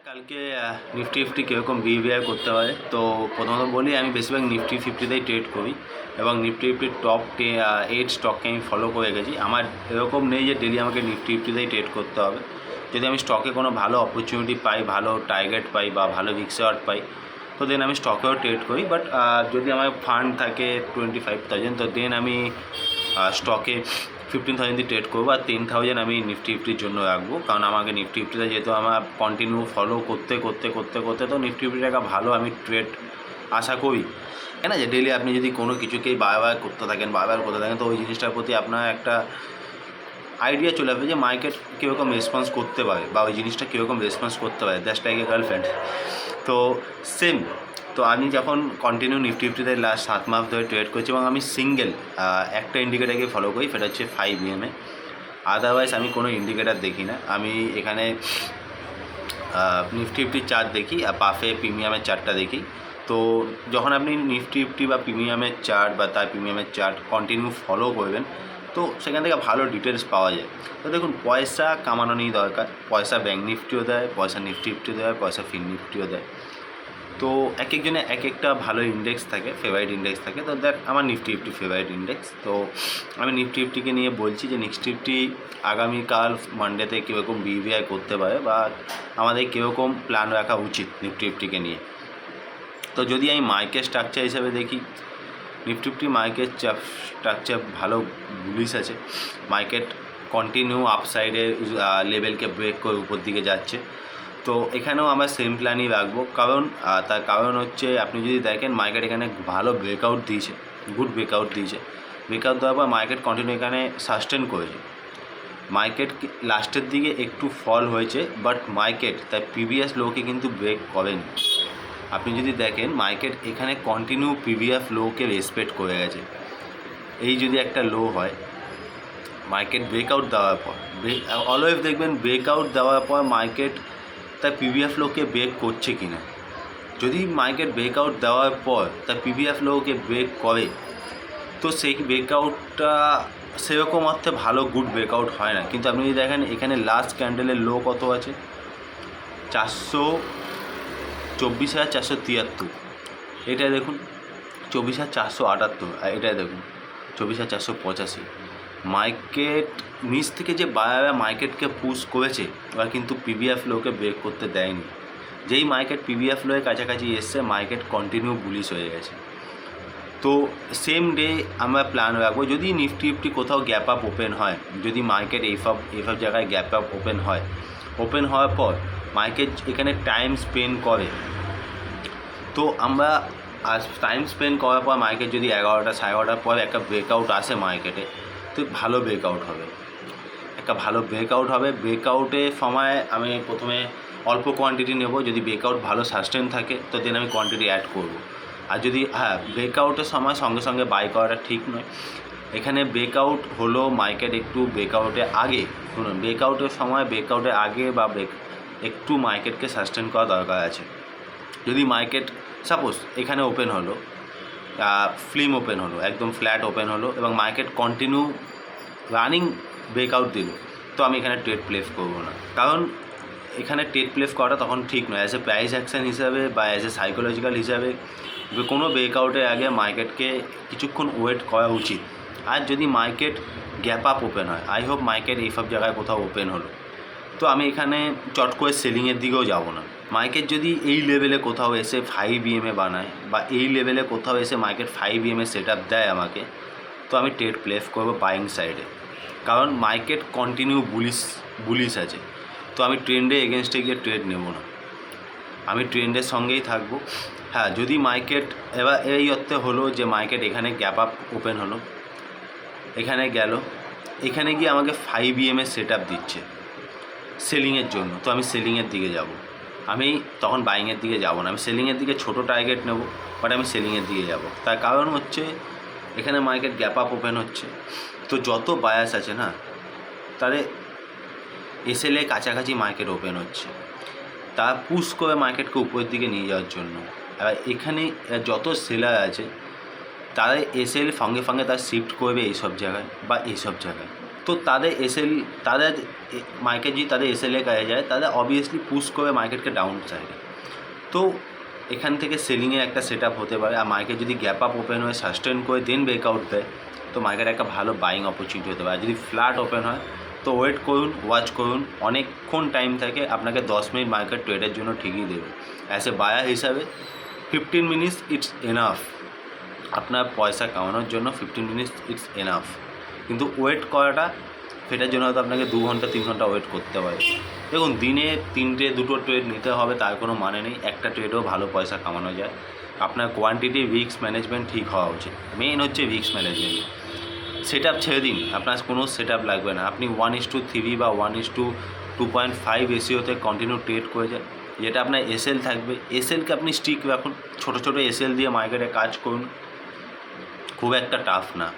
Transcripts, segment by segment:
কালকে Nifty fifty কীরকম behaviour করতে হয়। তো প্রথমত বলি, আমি বেশিরভাগ নিফটি ফিফটিতেই ট্রেড করি এবং নিফটি ফিফটির টপ 8 স্টককে আমি ফলো করে গেছি। আমার এরকম নেই যে ডেলি আমাকে নিফটি ফিফটিতেই ট্রেড করতে হবে। যদি আমি স্টকে কোনো ভালো অপরচুনিটি পাই, ভালো টার্গেট পাই বা ভালো রিস্ক পাই, তো দেন আমি স্টকেও ট্রেড করি। বাট যদি আমার ফান্ড থাকে 25,000, তো দেন আমি স্টকে 15,000 দিয়ে ট্রেড করবো আর 10,000 আমি নিফটি ফিফটির জন্য রাখবো। কারণ আমাকে নিফটি ফিফটিতে যেহেতু আমার কন্টিনিউ ফলো করতে করতে করতে করতে তো নিফটি ফিফটির একটা ভালো আমি ট্রেড আশা করি। কেন যে ডেলি আপনি যদি কোনো কিছুকেই বারবার করতে থাকেন তো ওই জিনিসটার প্রতি আপনার একটা আইডিয়া চলে আসবে যে মার্কেট কীরকম রেসপন্স করতে পারে বা ওই জিনিসটা কীরকম রেসপন্স করতে পারে। That's like a girlfriend. তো সেম, তো আমি যখন কন্টিনিউ নিফটি ফিফটিতে লাস্ট 7 মাস ধরে ট্রেড করছি এবং আমি সিঙ্গেল একটা ইন্ডিকেটারকে ফলো করি, সেটা হচ্ছে 5 EMA। আদারওয়াইজ আমি কোনো ইন্ডিকেটার দেখি না। আমি এখানে নিফটি ফিফটির চার্ট দেখি আর পাফে প্রিমিয়ামের চার্টটা দেখি। তো যখন আপনি নিফটি ফিফটি বা প্রিমিয়ামের চার্ট বা তার প্রিমিয়ামের চার্ট কন্টিনিউ ফলো করবেন, তো সেখান থেকে ভালো ডিটেলস পাওয়া যায়। তো দেখুন, পয়সা কামানো নিয়ে দরকার। পয়সা ব্যাঙ্ক নিফটিও দেয়, পয়সা নিফটি ফিফটিও দেয়, পয়সা ফিন নিফটিও দেয়। তো এক একজনের এক একটা ভালো ইন্ডেক্স থাকে, ফেভারিট ইন্ডেক্স থাকে। তো দ্যাট আমার নিফটি ফিফটি ফেভারিট ইন্ডেক্স। তো আমি নিফটি ফিফটিকে নিয়ে বলছি যে নিফটি ফিফটি আগামীকাল মানডেতে কীরকম বিহেভিয়ার করতে পারে বা আমাদের কীরকম প্ল্যান রাখা উচিত নিফটি ফিফটিকে নিয়ে। তো যদি আমি মার্কেট স্ট্রাকচার হিসাবে দেখি, নিফটি ফিফটি মার্কেট স্ট্রাকচার ভালো বুলিশ আছে। মার্কেট কন্টিনিউ আপসাইডে লেভেলকে ব্রেক করে উপর দিকে যাচ্ছে। তো এখানেও আমরা সেম প্ল্যানই রাখবো। তার কারণ হচ্ছে, আপনি যদি দেখেন মার্কেট এখানে ভালো ব্রেকআউট দিয়েছে, গুড ব্রেকআউট দিয়েছে। ব্রেকআউট দেওয়ার পর মার্কেট কন্টিনিউ এখানে সাস্টেন করেছে। মার্কেট লাস্টের দিকে একটু ফল হয়েছে, বাট মার্কেট তার প্রিভিয়াস লোকে কিন্তু ব্রেক করেনি। আপনি যদি দেখেন মার্কেট এখানে কন্টিনিউ প্রিভিয়াস লোকে রেসপেক্ট করে গেছে। এই যদি একটা লো হয়, মার্কেট ব্রেকআউট দেওয়ার পর, অলওয়েজ দেখবেন ব্রেকআউট দেওয়ার পর মার্কেট তার প্রিভিয়াস লোকে ব্রেক করছে কি না। যদি মার্কেট ব্রেকআউট দেওয়ার পর তার প্রিভিয়াস লোকে ব্রেক করে, তো সেই ব্রেকআউটটা সেরকম অর্থে ভালো গুড ব্রেকআউট হয় না। কিন্তু আপনি যদি দেখেন এখানে লাস্ট ক্যান্ডেলের লো কত আছে, 24,473। এটা দেখুন 24,478, আর এটা দেখুন 24,485। মার্কেট নিচ থেকে যে বায়াররা মার্কেটকে পুশ করেছে, ওরা কিন্তু পিভিএফ লোকে ব্রেক করতে দেয়নি। যেই মার্কেট পিভিএফ লোয়ের কাছাকাছি এসছে, মার্কেট কন্টিনিউ বুলিশ হয়ে গেছে। তো সেম ডে আমরা প্ল্যান রাখবো, যদি নিফটি ফিফটি কোথাও গ্যাপ আপ ওপেন হয়, যদি মার্কেট এইসব জায়গায় গ্যাপ আপ ওপেন হয়, ওপেন হওয়ার পর মার্কেট এখানে টাইম স্পেন্ড করে, তো আমরা টাইম স্পেন্ড করার পর মার্কেট যদি 11টা 11:30 পর একটা ব্রেকআউট আসে মার্কেটে, তো ভালো ব্রেকআউট হবে, একটা ভালো ব্রেকআউট হবে। ব্রেকআউটের সময় আমি প্রথমে অল্প কোয়ান্টিটি নেব। যদি ব্রেকআউট ভালো সাস্টেন থাকে, তো দেন আমি কোয়ান্টিটি অ্যাড করব। আর যদি ব্রেকআউটের সময় সঙ্গে সঙ্গে বাই করাটা ঠিক নয়। এখানে ব্রেকআউট হলো, মার্কেট একটু ব্রেকআউটের আগে, শুনুন, ব্রেকআউটের সময় ব্রেকআউটের আগে বা একটু মার্কেটকে সাস্টেন করা দরকার আছে। যদি মার্কেট সাপোজ এখানে ওপেন হলো, ফিল্ম ওপেন হলো, একদম ফ্ল্যাট ওপেন হলো এবং মার্কেট কন্টিনিউ রানিং ব্রেকআউট দিল, তো আমি এখানে ট্রেড প্লেস করবো না। কারণ এখানে ট্রেড প্লেস করাটা তখন ঠিক নয়। অ্যাজ এ প্রাইস অ্যাকশান হিসাবে বা অ্যাজ এ সাইকোলজিক্যাল হিসাবে কোনো ব্রেকআউটের আগে মার্কেটকে কিছুক্ষণ ওয়েট করা উচিত। আর যদি মার্কেট গ্যাপ আপ ওপেন হয়, আই হোপ মার্কেট এইসব জায়গায় কোথাও ওপেন হলো, তো আমি এখানে চট করে সেলিংয়ের দিকেও যাব না। মার্কেট যদি এই লেভেলে কোথাও এসে 5 EMA বানায় বা এই লেভেলে কোথাও এসে মার্কেট 5 EMA সেট আপ দেয় আমাকে, তো আমি ট্রেড প্লেস করবো বাইং সাইডে। কারণ মার্কেট কন্টিনিউ বুলিশ আছে। তো আমি ট্রেন্ডে এগেনস্টে গিয়ে ট্রেড নেব না, আমি ট্রেন্ডের সঙ্গেই থাকবো। হ্যাঁ, যদি মার্কেট এবার এই অর্থে হলো যে মার্কেট এখানে গ্যাপ আপ ওপেন হলো, এখানে গেল, এখানে গিয়ে আমাকে 5 EMA সেট আপ দিচ্ছে সেলিংয়ের জন্য, তো আমি সেলিংয়ের দিকে যাব। আমি তখন বাইংয়ের দিকে যাব না, আমি সেলিংয়ের দিকে ছোটো টার্গেট নেব, বাট আমি সেলিংয়ের দিকে যাব। তার কারণ হচ্ছে এখানে মার্কেট গ্যাপ আপ ওপেন হচ্ছে, তো যত বায়াস আছে না, তাদের এসএলএ কাছাকাছি মার্কেট ওপেন হচ্ছে, তারা পুশ করে মার্কেটকে উপরের দিকে নিয়ে যাওয়ার জন্য। আর এখানে যত সেলার আছে, তারা এসএল সঙ্গে সঙ্গে তারা শিফট করবে এইসব জায়গায় বা এইসব জায়গায়। তো তাদের মার্কেট যদি তাদের এসএলএ কাজে যায়, তাদের অবভিয়াসলি পুশ করে মার্কেটকে ডাউন সাইডে। তো এখান থেকে সেলিংয়ের একটা সেট আপ হতে পারে। আর মার্কেট যদি গ্যাপ আপ ওপেন হয়ে সাস্টেন করে দেন ব্রেকআউট দেয়, তো মার্কেট একটা ভালো বাইং অপরচুনিটি হতে পারে। আর যদি ফ্ল্যাট ওপেন হয় তো ওয়েট করুন, ওয়াচ করুন, অনেকক্ষণ টাইম থাকে, আপনাকে 10 মিনিট মার্কেট ট্রেডের জন্য ঠিকই দেবে। অ্যাজ এ বায়ার হিসাবে 15 মিনিটস ইটস এনাফ, আপনার পয়সা কামানোর জন্য 15 মিনিটস ইটস এনাফ। কিন্তু ওয়েট করাটা, সেটার জন্য হয়তো আপনাকে 2 ঘন্টা 3 ঘন্টা ওয়েট করতে হয়। দেখুন, দিনে 3টে 2টো ট্রেড নিতে হবে তার কোনো মানে নেই, একটা ট্রেডেও ভালো পয়সা কামানো যায়। আপনার কোয়ান্টিটি রিস্ক ম্যানেজমেন্ট ঠিক হওয়া উচিত। মেইন হচ্ছে রিস্ক ম্যানেজমেন্ট। সেট আপ ছেড়ে দিন, আপনার কোনো সেট আপ লাগবে না। আপনি 1:3 বা 1:2.5 রেশিওতে কন্টিনিউ ট্রেড করে যান, যেটা আপনার এসএল থাকবে। এসএলকে আপনি স্টিক রাখুন, ছোটো ছোটো এসএল দিয়ে মার্কেটে কাজ করুন, খুব একটা টাফ না।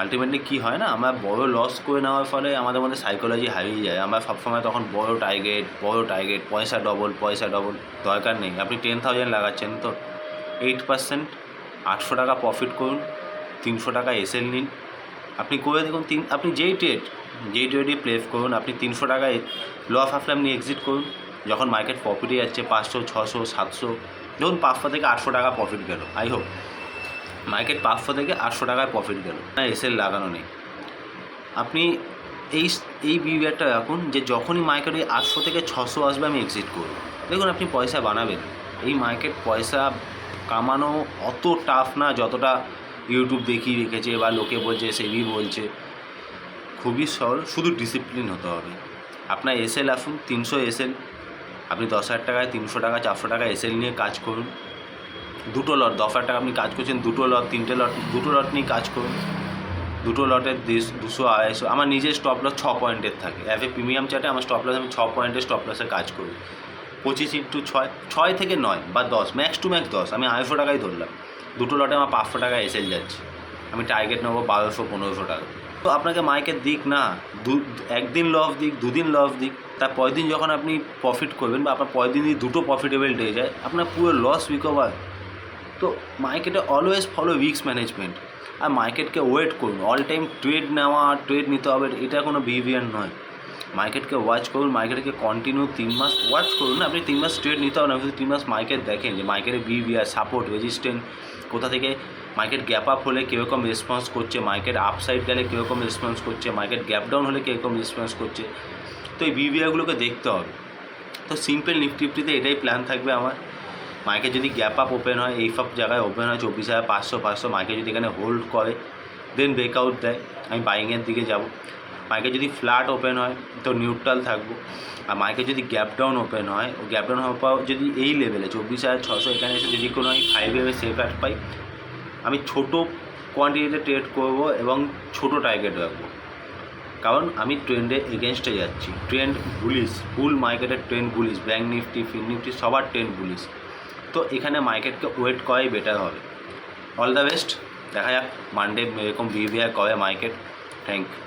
আলটিমেটলি কী হয় না, আমরা বড় লস করে নেওয়ার ফলে আমাদের মধ্যে সাইকোলজি হারিয়ে যায়। আমরা সবসময় তখন বড় টার্গেট, পয়সা ডবল। দরকার নেই। আপনি 10,000 লাগাচ্ছেন তো 8%, 800 টাকা প্রফিট করুন, 300 টাকা এসএল নিন। আপনি করে দেখুন, আপনি যেই ট্রেডে প্লেস করুন, আপনি 300 টাকায় ল অফ হাফলাম নিয়ে এক্সিট করুন। যখন মার্কেট প্রফিটে যাচ্ছে 500, 600, 700, ধরুন 500 থেকে 800 টাকা প্রফিট গেল। আই হোপ মার্কেট 500 থেকে 800 টাকায় প্রফিট গেল, না এসএল লাগানো নেই। আপনি এই বিহেভিয়ারটা রাখুন যে যখনই মার্কেট ওই 800 থেকে 600 আসবে আমি এক্সিট করব। দেখুন, আপনি পয়সা বানাবেন। এই মার্কেট পয়সা কামানো অত টাফ না যতটা ইউটিউব দেখিয়ে রেখেছে বা লোকে বলছে, সেবি বলছে। খুবই সরল, শুধু ডিসিপ্লিন হতে হবে। আপনার এসএল আসুন 300 এসএল, আপনি 10,000 টাকায় 300 টাকা 400 টাকা এসএল নিয়ে কাজ করুন। 2টো লট, 10,000 টাকা আপনি কাজ করছেন, 2টো লট 3টে লট, 2টো লট নিয়ে কাজ করুন। 2টো লটের 200, 250। আমার নিজের স্টপ লস 6 পয়েন্টের থাকে। অ্যাজ এ প্রিমিয়াম চার্টে আমার স্টপ লস, আমি 6 পয়েন্টের স্টপ লসে কাজ করি। 25x6, 6 থেকে 9 বা 10, ম্যাক্স টু ম্যাক্স 10, আমি 250 টাকাই ধরলাম। 2টো লটে আমার 500 টাকা এসএল যাচ্ছে। আমি টার্গেট নেবো 1200-1500 টাকা। তো আপনাকে মার্কেট দিক না, একদিন লস দিক, 2 দিন লস দিক, তার পরের দিন যখন আপনি প্রফিট করবেন বা আপনার পরের দিনই 2টো প্রফিটেবল ডে যায়, আপনার পুরো লস রিকভার। তো মার্কেটে অলওয়েজ ফলো রিস্ক ম্যানেজমেন্ট। আর মার্কেটকে ওয়েট করুন। অল টাইম ট্রেড নেওয়া, ট্রেড নিতে হবে, এটা কোনো বিহেভিয়ার নয়। মার্কেটকে ওয়াচ করুন, মার্কেটকে কন্টিনিউ 3 মাস ওয়াচ করুন। আপনি 3 মাস ট্রেড নিতে হবে না, শুধু 3 মাস মার্কেট দেখেন যে মার্কেটের বিহেভিয়ার, সাপোর্ট, রেজিস্ট্যান্স কোথা থেকে, মার্কেট গ্যাপ আপ হলে কীরকম রেসপন্স করছে, মার্কেট আপসাইড গেলে কীরকম রেসপন্স করছে, মার্কেট গ্যাপ ডাউন হলে কীরকম রেসপন্স করছে। তো এই বিহেভিয়ারগুলোকে দেখতে হবে। তো সিম্পল নিফটিতে এটাই প্ল্যান থাকবে আমার। মার্কেট যদি গ্যাপ আপ ওপেন হয়, এই সব জায়গায় ওপেন হয় 24,500, মার্কেট যদি এখানে হোল্ড করে দেন ব্রেকআউট দেয়, আমি বাইংয়ের দিকে যাব। মার্কেট যদি ফ্ল্যাট ওপেন হয় তো নিউট্রাল থাকবো। আর মার্কেট যদি গ্যাপ ডাউন ওপেন হয়, ও গ্যাপ ডাউন হওয়ার পর যদি এই লেভেলে 24,600 এখানে এসে যদি কোনো আমি 5 সেফ অ্যাট পাই, আমি ছোটো কোয়ান্টিটিতে ট্রেড করব এবং ছোটো টার্গেট রাখবো। কারণ আমি ট্রেন্ডে এগেনস্টে যাচ্ছি। ট্রেন্ড বুলিশ, ফুল মার্কেটের ট্রেন্ড বুলিশ, ব্যাঙ্ক নিফটি, ফিন নিফটি সবার ট্রেন্ড বুলিশ। তো এখানে মার্কেটকে ওয়েট করাই বেটার হবে। All the best. দেখা যাক মানডে এরকম বিহেভিয়ার করে মার্কেট। Thank you.